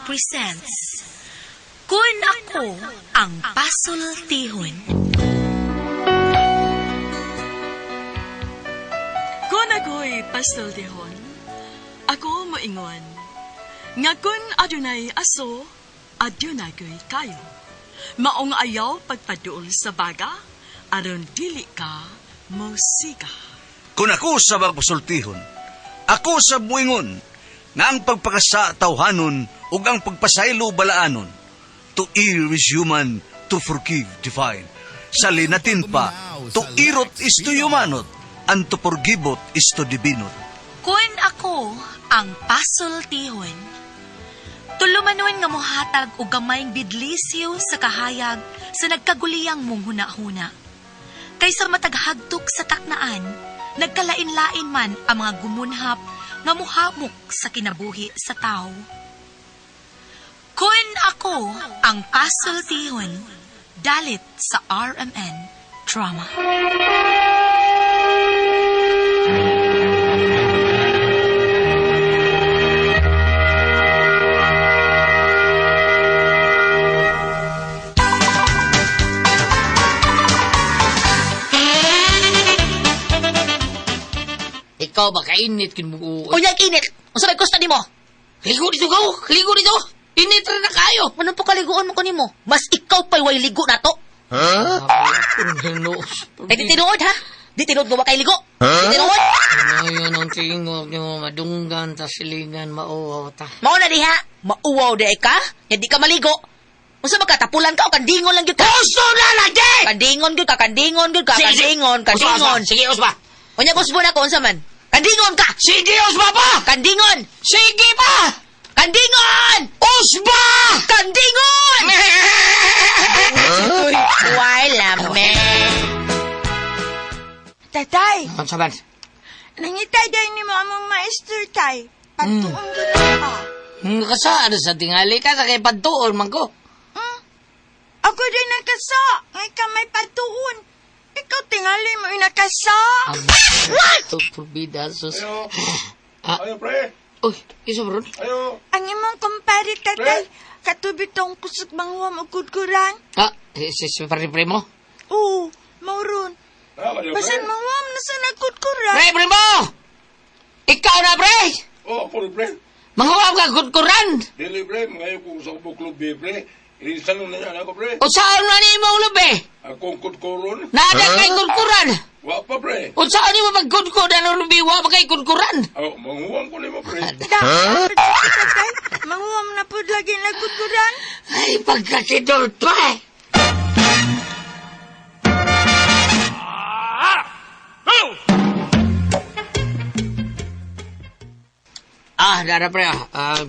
presents Kun Ako Ang Pasultihon. Kung ako'y pasultihon, ako moingon. Nga kun adunay aso, adunay ko'y kayo. Maong ayaw pagpaduol sa baga, aron dili ka musika. Kung ako sa magpasultihon, ako sa buingon, nga ang pagpakasa tawhanon ug ang pagpasaylo balaanon. To err is human, to forgive divine. Sa linatin pa, to irot is to humanot, and to forgivot is to divinot. Kun Ako Ang Pasultihon. Tulumanon nga mohatag og gamayng bidlisyo sa kahayag sa nagkaguliyang mong huna-huna. Kaysa mataghagtok sa taknaan, nagkalain-lain man ang mga gumunhap nga muhamok sa kinabuhi sa tao. Kun Ako Ang Pasultihon, dalit sa RMN Drama. Ikaw ba kainit kin mo? O yung init! Ang sabay gusto ni mo! Ligo dito ka! Ligo dito! Init rin na kayo! Anong pakaliguan mo kanimo? Mas ikaw pa'y way ligo na to! Ay, di tinuod ha? Di tinuod mo ba kay ligo? Di tinuod? Ngayon ang tingog nyo, madunggan ta silingan, mauwaw ta. Mao na diha! Mauwaw di ka? Ya di ka maligo! Unsa magkatapulan ka o kandingon lang gyud ka? Gusto na lagi! Kandingon gyud ka, kandingon gyud ka, kandingon, kandingon. Sige, Usba! Unya gusto na ko unsa man? Kandingon ka! Sige, Usba pa! Kandingon! Sige pa! Kandingon! Usba! Kandingon! Uy, wala, men. Tatay, Ang saban? nangitay day ni mo among maester, tay. Pagtuon ko na ka. Kasaan sa tingali ka, sa kay pantuon man ko. Ako din nagkasa. Ngay ka may pagtuon. Ikaw tingali mo inakasa. Ito, purbida, sus. Ayo. Ah. Ayo, pre. Uy, isa bro? Ayo. Ang imong kumpare, tatay. Katubi tong kusog manghuam o kudkuran. Ah, si pre mo? Oo, mauron. Ah, ayo, Basan pre. manghuam na sa nagkudkuran. Pre mo! Ikaw na, pre! Oh, ako, pre. Manghuwag ka kutkuran! Dili, pre. Ngayon kung sa ubok club, pre. Ilisan mo na yan ako, pre. O saan na ni mo ulubi? Akong kutkuron. Nada kay kutkuran! Wa pa, pre. O saan ni mo magkutkuran ang ulubi? Wa pa kay kutkuran! Oh, manguwang ko ni mo, pre. Tatay, manghuam na po lagi nagkudkuran. Ay, pagkasidol to eh! Dara pre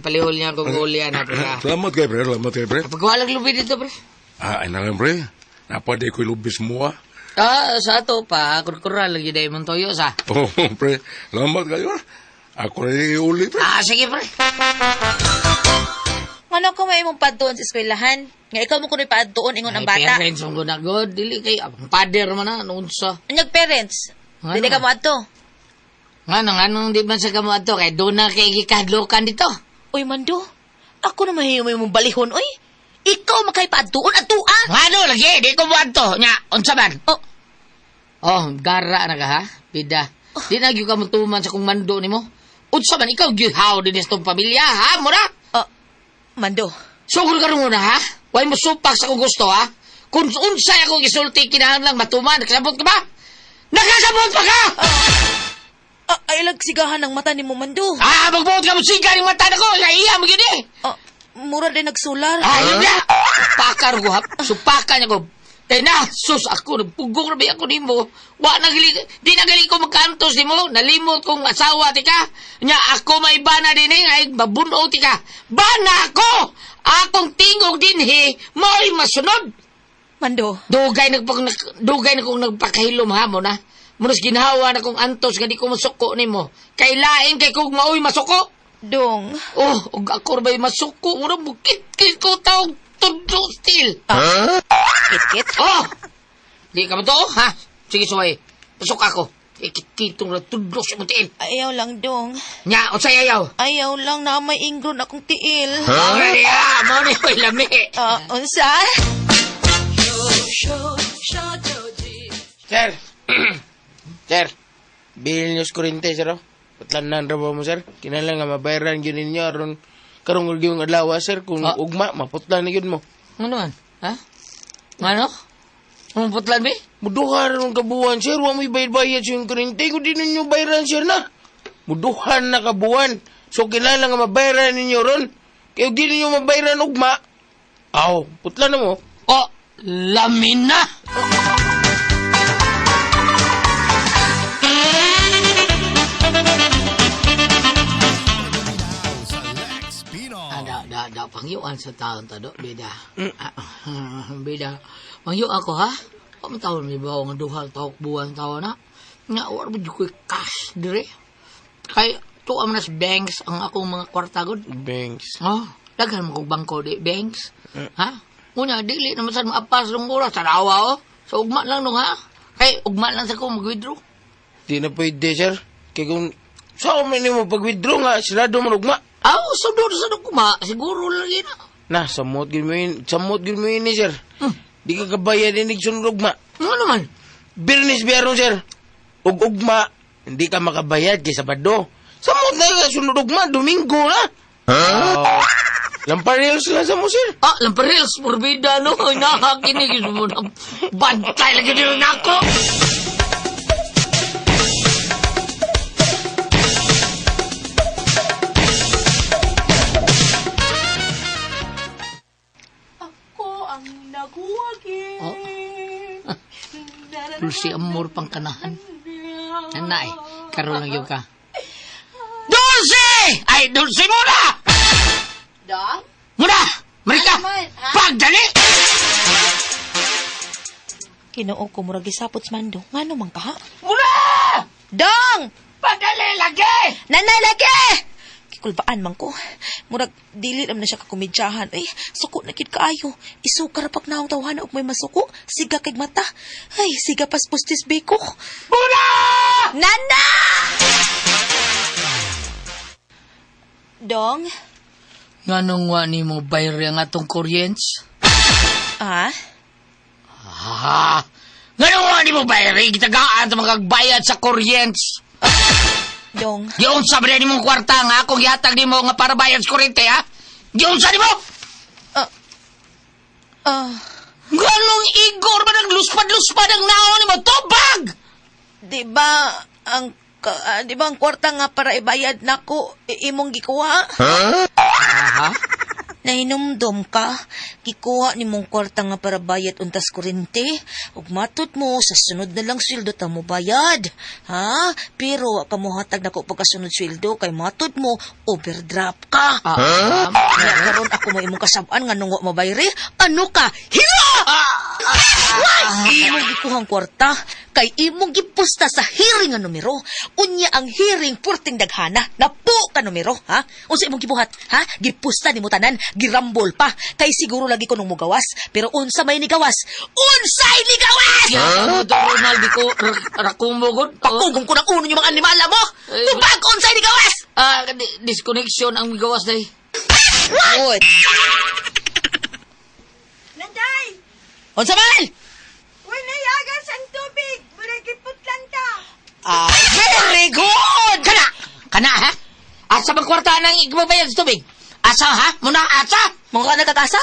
palihol niya kung ulian na pre Salamat kay, pre. Salamat kay, pre. Pagkawalang lubi dito pre. Ay na lang, pre. Napade ko'y lubis mo, ah. Sa ato pa, kurkuran lagi dahil mong toyo sa. Oh, pre. Salamat kayo, ah. Ako rin uli, pre. Sige pre. Ano ko may mong padtuon sa eskwelahan? Nga ikaw mo kuno'y padtuon ingon ang bata. Parents ang gunagod. Dili kay, ang pader man na, noon sa. Anyag parents? Ano? Dili ka mo adto. Anong di man sa kamo ato, kay doon na kay gikadlokan dito. Uy, Mando. Ako na mahiyo mong balihon, oy. Ikaw makay padtuon atua. Ano, lagi, di ko mo ato. Nya, unsa man? Oh, Gara na ka ha? Bida. Di na gyud ka mutuman sa kung mando ni mo. Unsa man, ikaw gyud how din itong pamilya, ha? Mura? Mando. Sugol ka rin muna, ha? Huwag mo supak sa kung gusto, ha? Kung unsay akong isulti, kinahanglan matuman. Nakasabot ka ba? Nakasabot pa ka! Ay lagsigahan ng mata ni mo, Mando. Magbuot ka mo siga ng mata na ko. Iya mo gini. Mura din nagsular. Ayun na. Pakar ko, ha? Supakan niya ko. Kaya na, sus, ako, nagpugong na ba ako ni mo? Di nagali ko magkantos ni mo. Nalimot kong asawa, tika. Nya, ako may bana din eh. Ay, babuno, tika. Bana ako! Akong tingog din eh. Mo'y masunod. Mando. Dugay na kong nagpakahilom ha mo na. Munos ginawa na kong antos nga di ko masuko ni mo. Kailain kay kong maoy masuko. Dong. Oh, og ako ba'y masuko? Muna bukit-kit ko taong tundo still. Kit-kit? Oh! Di ka ba to? Ha? Sige, suway. Pasok ako. Ikititong na tudlo sa mong tiil. Ayaw lang, Dong. Nya, o sa'yo ayaw. Ayaw lang na may ingron akong tiil. Mo ni ko'y lami. Unsa? Sir. Sir. Bilhin niyo sa kurente, sir. Patlanan ra ba mo, sir? Kinala nga mabayaran yun ninyo aron karong yung adlaw, sir. Kung ugma, maputlan na yun mo. Ano man? Ha? Ano? Anong putlan, be? Muduhan ron kabuan, sir. Wa mo'y bayad-bayad sa yung kurente. Kung di ninyo bayaran, sir, na. Muduhan na kabuan. So, kinala nga mabayaran ninyo ron. Kaya di ninyo mabayaran ugma. Aw, putlan na mo. Oh, lamin na! Pangyuan sa taon tado, bida. Bida. Pangyu ako, ha? Kung taon may bawa nga duhal tawak buwan taon, ha? Nga, wala mo di ko'y cash, dire. Kaya, tuwa man nas banks ang akong mga kwartagod. Banks. Oh, daghan mo kong bangko di, banks. Ha? Una, dili naman sa maapas ng oras, sa rawa, oh. So, ugma lang nung, ha? Ay, ugma lang sa ko mag-withdraw. Di na pwede, sir. Kaya kung saan mo mo pag-withdraw nga, sinado mo ugma. Aw, sunod sa kuma, siguro lagi na. Na, samot gil mo yun, sir. Di ka kabayad inig sunod ugma. Ano naman? Birnis biyarong, sir. Ugma, hindi ka makabayad kay Sabado. Samot na ka sunod ugma, Domingo na. Lamparils lang sa mo, sir. Ah, lamparils, porbida, no? Nakakinig mo na. Bantay lagi din na ako. Dulce amor pang kanahan. Nanay, karoon lang yung ka. Dulce! Ay, Dulce muna! Dong? Muna! Marika! Pagdali! Kinoo ko murag gisapot sa Mando. Ngano man ka, ha? Muna! Dong! Pagdali lagi! Nanay lagi! Kikulbaan man ko. Murag, dili naman na siya kakumidyahan. Ay, suko na kid kaayo. Isukar pag naong tawhan og may masuko. Siga kay mata. Ay, siga pas pustis beko. Muna! Nana! Dong? Nganong wani mo bayari ang atong kuryents? Ah? Ah! Nganong wani mo bayari? Gitagaan sa magagbayad sa kuryents. Dong? Yung sa ba ni mong kwarta nga kung yatag ni mo nga para bayad sa kuryente, ha? Yung sa ni mo! Ganong igor ba nagluspad-luspad ang naon ni mo? Tubag! Di ba ang kwarta nga para ibayad nako imong gikuha? Aha? Nahinumdom ka, gikuha ni mong kwarta nga para bayad untas kurente, ug matud mo sa sunod na lang sweldo ta mo bayad. Ha? Pero wa ka mo hatag nako pagkasunod sweldo kay matud mo overdraft ka. Kaya karon ako mo imong kasab-an nga nung wa mabayri, ano ka? Hira! Imong gikuhang kwarta kay imong gipusta sa hearing nga numero. Unya ang hearing purting daghana, napo ka numero, ha? Unsa imong gibuhat, ha? Gipusta nimo tanan, girambol pa. Kay siguro lagi ko nung mugawas, pero unsa may nigawas? Unsay nigawas? Ano to, Ronald, di ko rakumugod? Pakugong ko ng uno yung mga animala mo. Tupag unsay nigawas? Disconnection ang gawas day. What? Nanday! Unsa man? Uy, nayagas ang tubig! Buragiputlan ta! Very good! Kana, ha? Asa bang kwarta nang igbabayad sa tubig? Asa, ha? Muna, asa? Mga ka nagkakasa?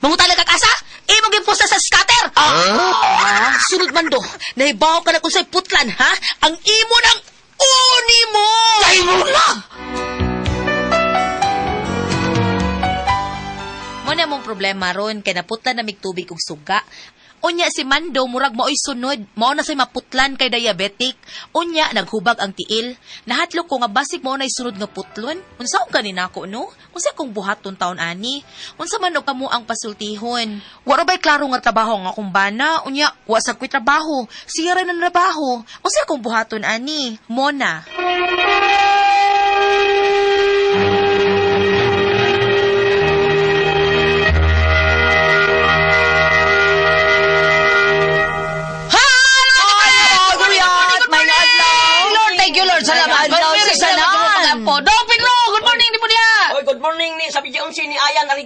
Mga nagkakasa? Imo gipusta sa scatter? Sunod man do, nahibaw ka na kung sa'y putlan, ha? Ang imo ng uni mo! Ay mo na! Muna mong problema ron, kay naputlan na mig tubig ug suga. Unya si Mando, murag mao'y sunod. Mao na say maputlan kay diabetic. Unya, naghubag ang tiil. Nahatlo ko nga basig mao na'y sunod nga putlon. Unsaon ganin ako, no? Unsa kong buhaton taon ani? Unsa man og kamo ang pasultihon? Wala ba'y klaro nga trabaho nga akong bana? Unya, wa sa ko'y trabaho. Siya rin ang trabaho. Unsa kong buhaton ani? Mona.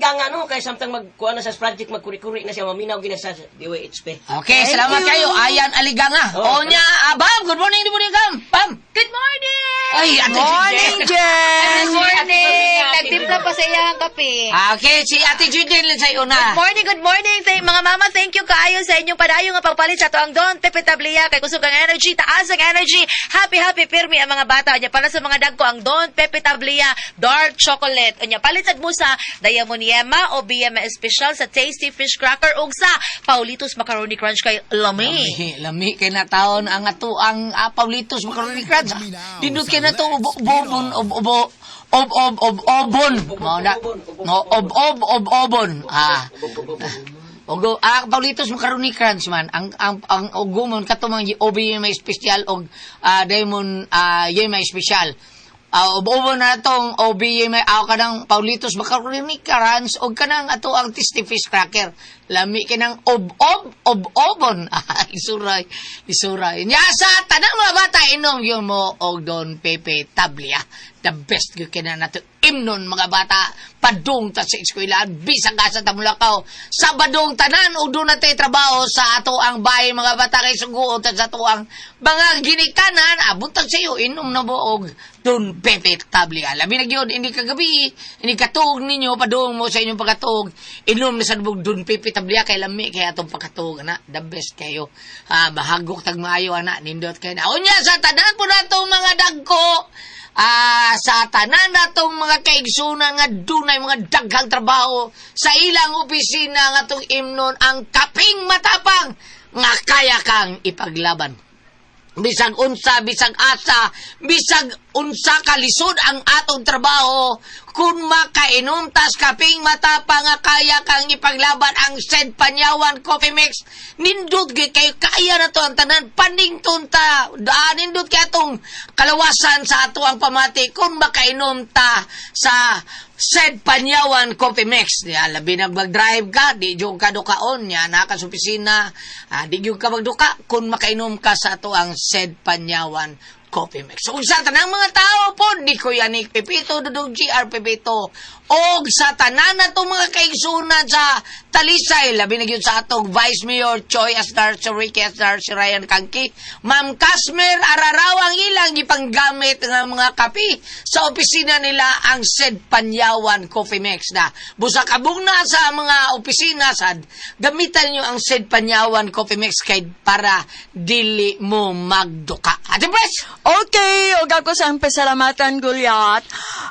liganga no kay samtang magkuha na sa project magkuri-kuri na siya maminaw gina sa DOHP. Okay, salamat kayo. Ayan, Aliganga. Oh, Onya, Bam, good morning, Bam. Good morning! Ay, Ate Morning, Judel. Jen! Good morning. Nagtimpla pa sa iyang kape. Okay, si Ate Judel sa iyo na. Good morning. Mga mama, thank you kaayo sa inyong padayon nga pagpalit sa tuang Don Pepe Tablia kay kusog ang energy, taas ang energy. Happy pirmi ang mga bata. Nya para sa mga dagko ang Don Pepe Tablia dark chocolate. Nya palit sad mo sa Diamond Yema o BMA Special sa Tasty Fish Cracker ug sa Paulitos Macaroni Crunch kay Lami. Lami kay na taon ang ato ang Paulitos Macaroni Crunch. Dindot kay na to obon. Mao na. No, obon. Ogo, Paulitos Macaroni Crunch man. Ang ugumon kato mga OB may special og Diamond Yema Special. Obo na tong OB may kanang Paulitos Macaroni Crunch og kanang ato ang Tasty Fish Cracker. Lami kinang obon. Isuray. Nya sa tanang mga bata inom yun mo og Don Pepe Tablia. The best gyud kina nato imnon mga bata padung ta sa eskwelahan bisag asa ta Mulakaw. Sabadong tanan og do na tay trabaho sa ato ang bahay mga bata kay suguot sa ato ang mga ginikanan buntag sa iyo inom na mo og Don Pepe Tablia. Labi na gyud ini kagabi ini katug ninyo padung mo sa inyong pagkatug inom na sa Don Pepe Tablia kay lami kay atong pagkatug ana the best kayo. Bahagok tag maayo ana nindot kay na unya sa tanan po natong mga dagko. Sa tanan natong mga kaigsunan nga dunay mga daghang trabaho sa ilang opisina nga tong imnon ang kaping matapang nga kaya kang ipaglaban. Bisag unsa, bisag asa, bisag unsa kalisod ang atong trabaho kung makainom tas kaping matapang nga kaya kang ipaglaban ang Sed Panyawan Coffee Mix. Nindot kay kaya na to ang tanan panington ta. Nindot kay atong kalawasan sa ato ang pamati kung makainom ta sa Sed Panyawan Coffee Mix. Labi na mag-drive ka, di yung ka dukaon, yan naka sa opisina, di yung ka magduka kung makainom ka sa ato ang Sed Panyawan Coffee Mix. So, sa tanang mga tao po, di ko Yanik Pepito, Dudong GR Pepito, o sa tanan na itong mga kaigsunan sa Talisay, labi na yun sa atong Vice Mayor Choi Asdar, si Ricky Asdar, si Ryan Kangki, Ma'am Kasmer, ararawang ilang ipanggamit ng mga kapi sa opisina nila ang Sed Panyawan Coffee Mix na busak abong na sa mga opisina sad, gamitan nyo ang Sed Panyawan Coffee Mix kay para dili mo magduka. Ate Pres! Okay, og ako sa pasalamatan gulyat.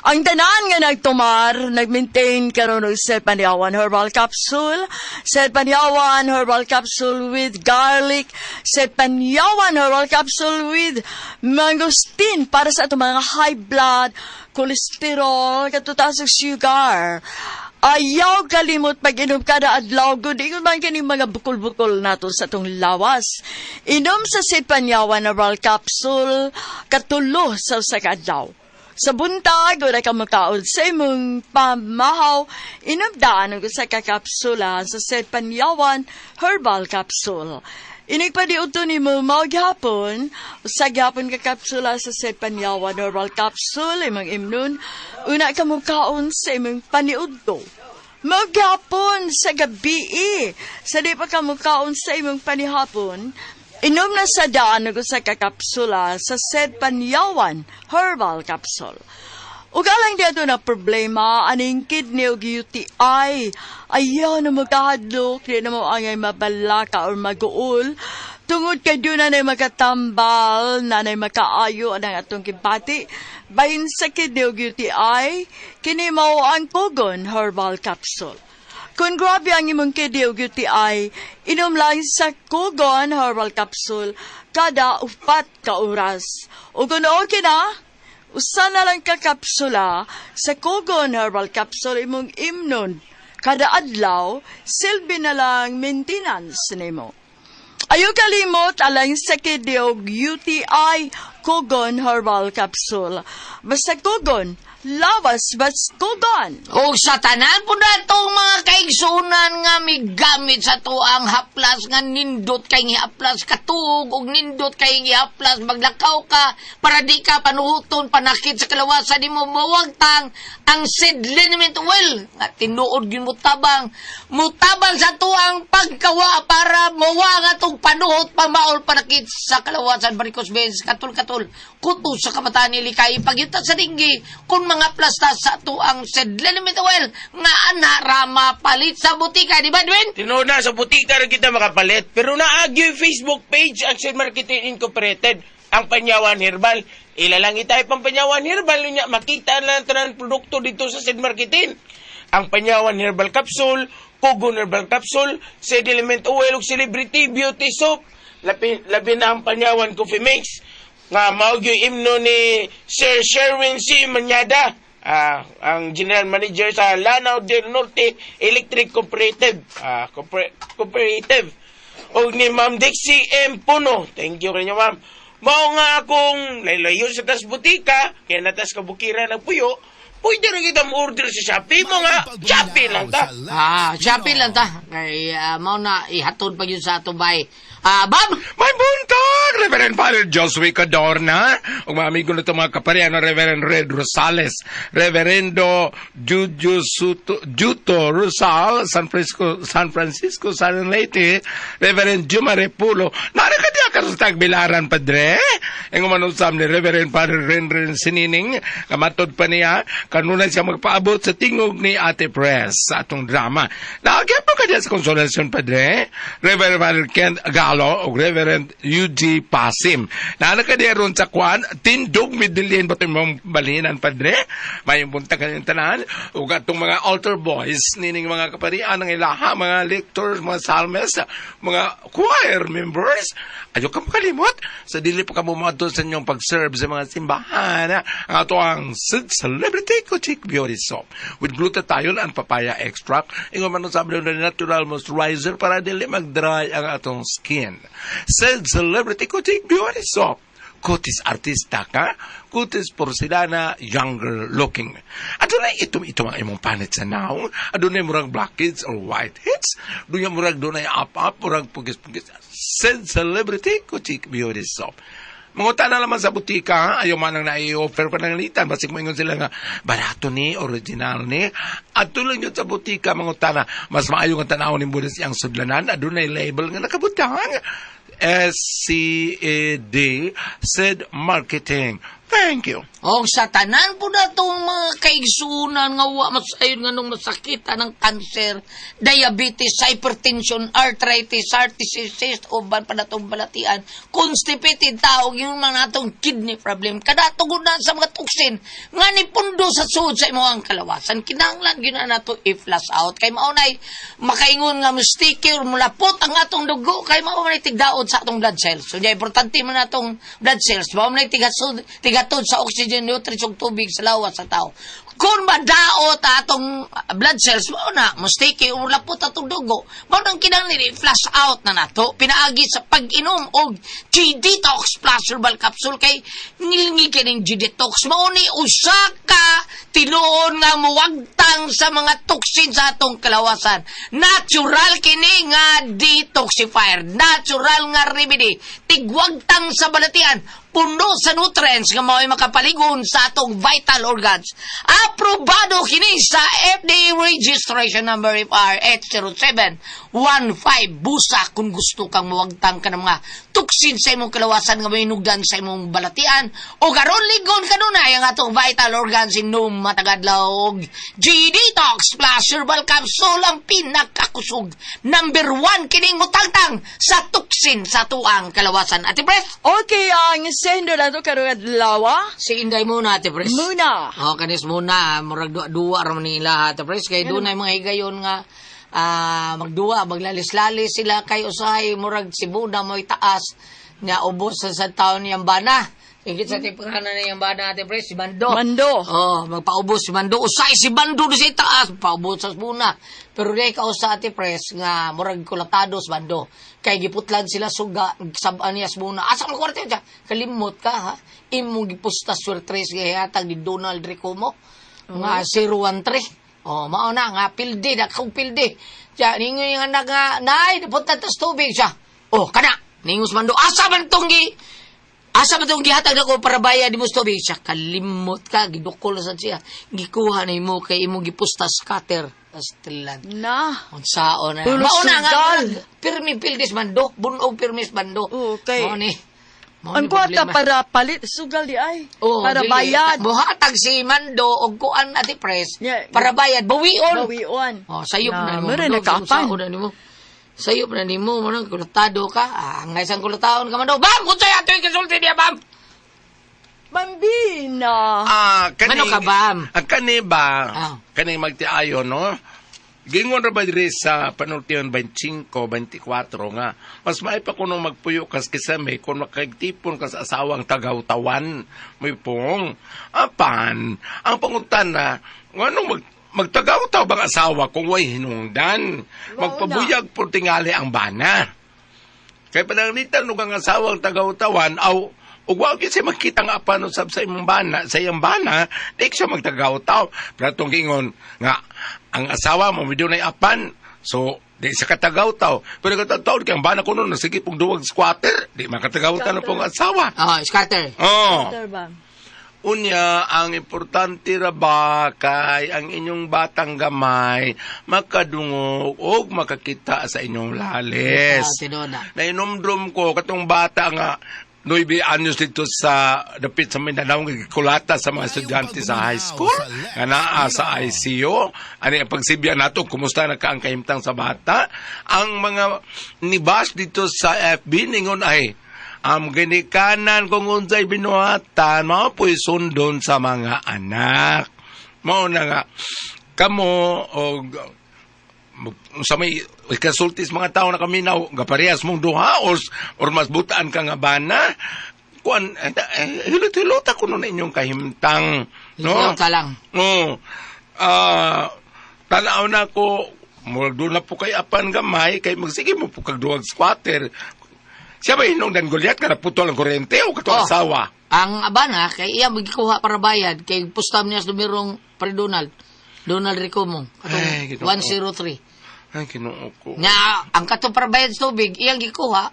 Ang tanan nga nagtumar, nag-maintain karon og Sed Panyawan Herbal Capsule, Sed Panyawan Herbal Capsule with garlic, Sed Panyawan Herbal Capsule with mangosteen para sa atong mga high blood, cholesterol, katutaas og sugar. Ayaw kalimot pag-inom kada adlaw gud ingon man kini mga bukol-bukol nato sa tong lawas. Inom sa Sed Panyawan Herbal Capsule katulo sa usa ka adlaw. Sa buntag wala ka makaon sa imong pamahaw, inom daan og usa ka kapsula sa Sed Panyawan Herbal Capsule. Inigpadiuto ni mo maghapon, sa gapon ka kapsula sa Sed Panyawan Herbal Capsule, imong imnon, una ka mukaon sa imong paniudto. Maghapon sa gabi, sa di pa ka mukaon sa imong panihapon, inom na sa daan og usa ka kapsula sa Sed Panyawan Herbal Capsule. Ug alang dito na problema, aning kidney o UTI, ayaw na magkahadlok, di na mo angay mabalaka or maguol, tungod kay doon na makatambal, na makaayo ang atong kibati, bahin sa kidney o UTI, kini mao ang Kogon Herbal Capsule. Kung grabe ang imong kidney o UTI, inom lang sa Kogon Herbal Capsule kada 4 ka oras. O kung okay na, usa na lang ka kapsula sa Kogon Herbal Capsule imong imnon. Kada adlaw, silbi na lang maintenance nimo. Ayaw kalimot alang sa kidney og UTI Kogon Herbal Capsule. Basta Kogon lawas bastugan. O sa tanan po na itong mga kaigsunan nga may gamit sa tuang haplas nga nindot kay haplas katug o nindot kay haplas maglakaw ka para di ka panuhuton panakit sa kalawasan di mo mawagtang ang seed liniment oil nga tinuod yun mutabang sa tuang pagkawa para mawa nga itong panuhot pamaol panakit sa kalawasan barikos bens katul kuto sa kabataan ni Likay pagyuta sa dinggi kung mga plasta sa tuang seed liniment oil nga ana rama palit sa butika di ba Edwin? Tinuod na sa butika rin kita makapalit. Pero naagyo yung Facebook page ang Seed Marketing Incorporated, ang Panyawan Herbal. Ilalang itay pang Panyawan Herbal, niya makita lang ng produkto dito sa Seed Marketing. Ang Panyawan Herbal Capsule, Pugon Herbal Capsule, Seed Element Oil, Celebrity Beauty Soap, labi na ang Panyawan Coffee Mix, nga maog yung imno ni Sir Sherwin C. Manyada, ang General Manager sa Lanao del Norte Electric Cooperative, o ni Ma'am Dixie M. Puno. Thank you kanyo, ma'am. Mao nga akong laylayo sa tas butika, kaya natas kabukiran ng puyo, pwede rin kita order sa Shopee mo nga. Shopee lang ta. Shopee lang ta. Kay mao na ihatod pa yun sa atubay. Bob! May buntag! Reverend Father Josue Cadorna. Ang mga amigo na ito mga kaparian, Reverend Red Rosales, Reverendo Juto Rosal, San Francisco, San Leyte, Reverend Juma Repulo. Narakadya ka sa tagbilaran, Padre. Ang umanusam ni Reverend Father Renren Sinining, kamatod pa niya, kanunay siya magpaabot sa tingog ni Ate Press sa atong drama. Nakagyan pa kanya sa konsolasyon, Padre. Reverend Father Kent Galo o Reverend U.G. Pasim. Nakakadiyaron sa kwan, tindog midilin ba ito mong balinan, Padre? May bunta kanyang tanan, o gatong mga altar boys, nining mga kaparian ng ilaha, mga lectors, mga psalmists, mga choir members. Ayaw ka makalimot, sa dili pa ka bumato sa inyong pag-serve sa mga simbahan. Ang ato ang Celebrity Kochik Beauty Soap with glutathione and papaya extract. Ingo man sabi na natural moisturizer para dili mag-dry ang atong skin. Said Celebrity Kochik Beauty Soap. Kutis artista ka, kutis porcelana, younger looking. Adunay ito ang imong panit sa naong, adunay murag blackheads or whiteheads, adunay murag dunay up-up, murag pugis-pugis. Said Celebrity Kochik Beauty Soap. Manguta na naman sa butika, ayaw man ang nai-offer pa ng litan. Basig mo ingon sila nga, barato ni, original ni. At tuloy nyo sa butika, manguta na, mas maayong ang tanaw ni Budas ang sudlanan, adunay label nga nakabutang. SCAD, Seed Marketing. Thank you. O sa tanan po na itong mga kaigsunan nga wa masayon nga nung masakita ng cancer, diabetes, hypertension, arthritis, uban pa na itong balatian, constipated tao, yung mga natong kidney problem, kadatugod na sa mga tuksin, nga ni pundo sa suod sa imo ang kalawasan, kinanglan yun na nato i-flush out, kay maunay, makaingon nga mistake or mulapot ang atong dugo, kay maunay tigdaod sa atong blood cells. So, importante mo na atong blood cells, maunay tigatod sa oxygen nutrients ug tubig sa lawas sa tao. Kung madaot atong blood cells mo na mistake o lapot atong dugo, mao nang kinahanglan i-flush out na nato pinaagi sa pag-inom og G-Detox Plus Herbal Capsule kay nilingig kining G-Detox mao ni usa ka tinuon nga muwagtang sa mga toxin sa atong kalawasan. Natural kini nga detoxifier, natural nga remedy, tigwagtang sa balatian, puno sa nutrients nga mao'y makapaligon sa atong vital organs. Aprobado kini sa FDA registration number FR80715. Busa kung gusto kang mawagtang ka ng mga tuksin sa imong kalawasan nga mainugdan sa imong balatian o karon ligon kanunay ang atong vital organs inom matagadlaw og G-Detox Plus Herbal Capsule ang pinakakusog. Number 1 kining mutangtang sa tuksin sa tuang kalawasan. Ate Pres? Okay, ang sendo na ito karong adlawa. Si Inday muna, Ate Pres. Muna. Kanis muna. Murag duwa raman nila, Ate Pres. Kaya doon ay mga higayon nga magduwa, maglalis-lalis sila kay usahay murag Cebu na mo'y taas nga ubos sa taon niyang bana. Higit sa tipanganan na yung bana natin, pre, si Mando. Mando. Oh, magpaubos si Mando. Usay si Mando na sa itaas. Paubos sa muna. Pero di ka sa ati pres nga murag kulatados Mando. Kay giputlan sila suga, sabaan niya sa muna. Asa ka kwarto siya? Kalimot ka ha. Imong gipusta suertres gayatag ni Donald Ricomo. Nga 013. Oh, mao na nga pildi, dakong pildi. Siya, ningoy nga nga, nay, napunta tas tubig siya. Oh, kana, ningos Mando. Asa man itong gihatag na ko para bayad di mo tubig siya. Kalimot ka, gidukol sa siya. Gikuha na mo kay imong gipusta scatter. Astilan. Na. Unsaon na. Pulo Mauna nga. sugal. Pirmi pildis Mando. Bunog pirmis Mando. Okay. Mao ni. Ang kwarta para palit, sugal di ay. Oh, para dili. bayad. Buhatag si Mando og kuan ati pres Yeah. para bayad bawion. Bawion. Oh, sayop na nimo. Meron na kapan. Sayop na nimo mo nang kultado ka. Ang isang kultaon ka man daw. Bam, kunsay ato yung kasulti niya, bam. Bambina. Ano ka, bam? Kani ba? Ah. Kani magtiayo, no? Gingon ra ba diri sa panultiyon 25, 24 nga. Mas maay pa kuno magpuyo kas kisame kung makagtipon kas asawang tagaw-tawan. May pong. Apan, ang pangutan na, anong magtagaw-taw bang asawa kung way hinungdan? Magpabuyag po tingali ang bana. Kaya pananglitan nung ang asawang tagaw-tawan, ug wag siya makita nga paano sa imong bana, sa iyang bana, di siya magtagaw-taw. Pero itong gingon nga, ang asawa mo, medyo na apan, so, di siya katagaw-taw. Pero katagaw-taw, kaya ang bana ko nun, nasige pong duwag squatter, di makatagaw-taw na pong asawa. Scatter. Oh. Bam. Unya, ang importante ra ba kay ang inyong batang gamay makadungog o makakita sa inyong lalis. Tinoda. Nainomdrom ko katong bata nga 9 anyos dito sa dapit sa Mindanao kulata sa mga estudyante sa high school nga naa sa ICU. Ani ang pagsibya nato kumusta na ka ang kahimtang sa bata? Ang mga nibas dito sa FB ningon ay ginikanan kung unsay binuhatan, mapoy sundon sa mga anak. Mao na nga, kamo, o sa may kasultis mga tao na kami na gaparehas mong duha, or mas butaan ka nga bana, kuan, hilot-hilot ako nun inyong kahimtang. No? Hilot lang. No. Tanaw na ko, doon na po kay apan gamay, kay magsige mo po kagduwag squatter. Siya ba hinungdan Goliath ka naputol ang kuryente o kato asawa? Ang abana, kay iya magikuha para bayad, kay pustam niya sa numerong para Donald Ricomo, katong 103. Ay, kinuo ko. Nga, ang kato para bayad sa tubig, iyang gikuha,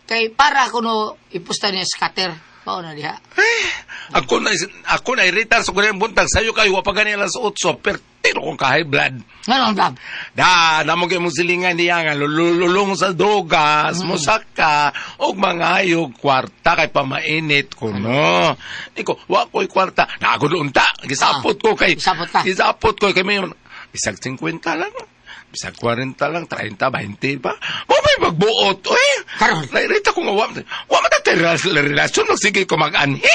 kay para kuno ipusta niya scatter. Pao na diha. Ako na iritar sa kuryente buntag, sayo kayo wapagan alas 8, pertino kong ka-high blood. Ganon, Bob. Namang kayo mong silingan niya nga, lululong sa drogas, musaka, o mga hayog, kwarta, kay pamainit ko, no? Iko, wako'y kwarta, nagulunta, gisapot ko kay, gisapot ko kay mayon, isang 50 lang, isang 40 lang, 30, 20 pa, may magbuot, Karon. Nairita ko nga, wa matatay relasyon, sige ko mag-anhi.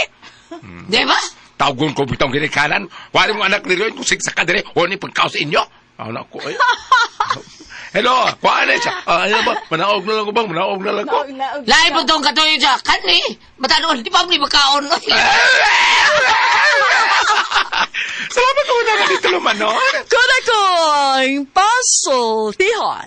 Di ba? Tawgon ko bitong ginikanan. Wari mong anak nila kung sigsa ka dire. O ni pagkaos inyo. Anak ko, Hello, kuhaan na siya. Ano ba? Manaog na lang ko bang? Manaog na lang ko. Lahi po itong katuloy siya. Kani, matanoon, di pa mo makaon. Salamat ko na dito lumanon. Kunakoy, puzzle, tihon.